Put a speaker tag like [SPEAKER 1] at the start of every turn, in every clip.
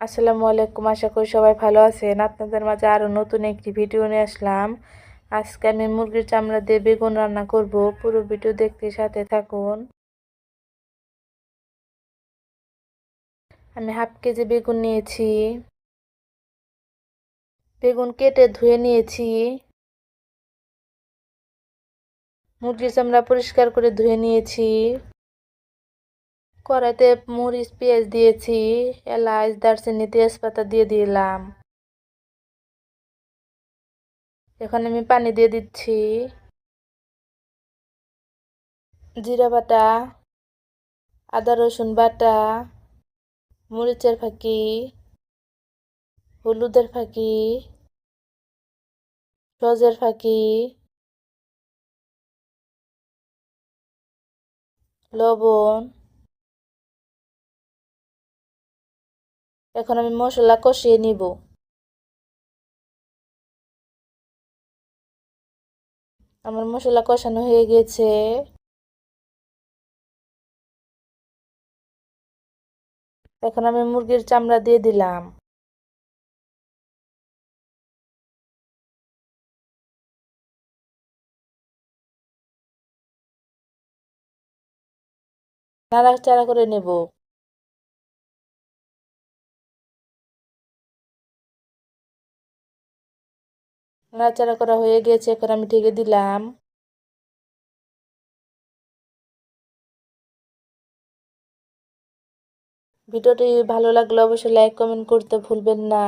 [SPEAKER 1] আসসালামু আলাইকুম, আশা করি সবাই ভালো আছেন। আপনাদের মাঝে আরও নতুন একটি ভিডিও নিয়ে আসলাম। আজকে আমি মুরগির চামড়া দিয়ে বেগুন রান্না করব। পুরো ভিডিও দেখতে সাথে থাকুন। আমি হাফ কেজি বেগুন নিয়েছি। বেগুন কেটে ধুয়ে নিয়েছি। মুরগির চামড়া পরিষ্কার করে ধুয়ে নিয়েছি। কড়াইতে মরিচ পেঁয়াজ দিয়েছি, এলাচ দারচিনি তেজপাতা দিয়ে দিলাম। এখন আমি পানি দিয়ে দিচ্ছি। জিরা বাটা, আদা রসুন বাটা, মরিচের ফাঁকি, হলুদের ফাঁকি, সজের ফাঁকি, লবণ। এখন আমি মশলা কষিয়ে নিব। আমার মশলা কষানো হয়ে গেছে। এখন আমি মুরগির চামড়া দিয়ে দিলাম। নাড়াচাড়া করে নেব। নাড়াচাড়া করা হয়ে গেছে, এখন আমি ঢেকে দিলাম। ভিডিওটি ভালো লাগলে অবশ্যই লাইক কমেন্ট করতে ভুলবেন না।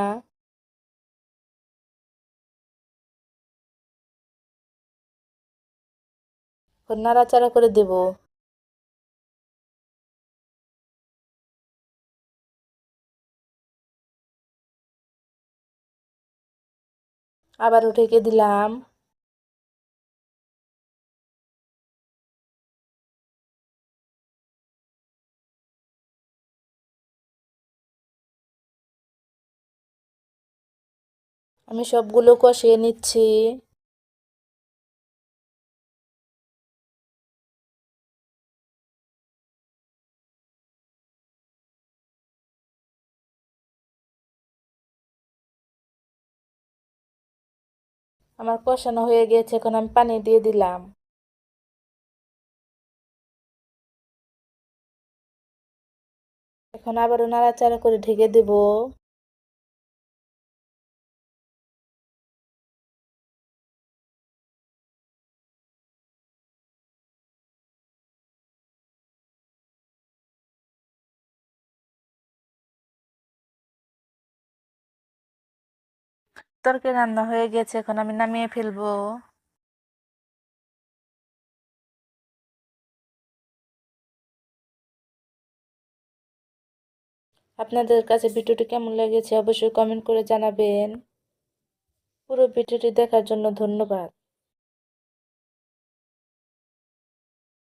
[SPEAKER 1] এখন নাড়াচাড়া করে দেব। আবারও ঢেকে দিলাম। আমি সবগুলো কষিয়ে নিচ্ছি। আমার কষানো হয়ে গেছে, এখন আমি পানি দিয়ে দিলাম। এখন আবারও নাড়াচাড়া করে ঢেকে দেব। তরকারি রান্না হয়ে গেছে, এখন আমি নামিয়ে ফেলবো। আপনাদের কাছে ভিডিওটি কেমন লেগেছে অবশ্যই কমেন্ট করে জানাবেন। পুরো ভিডিওটি দেখার জন্য ধন্যবাদ।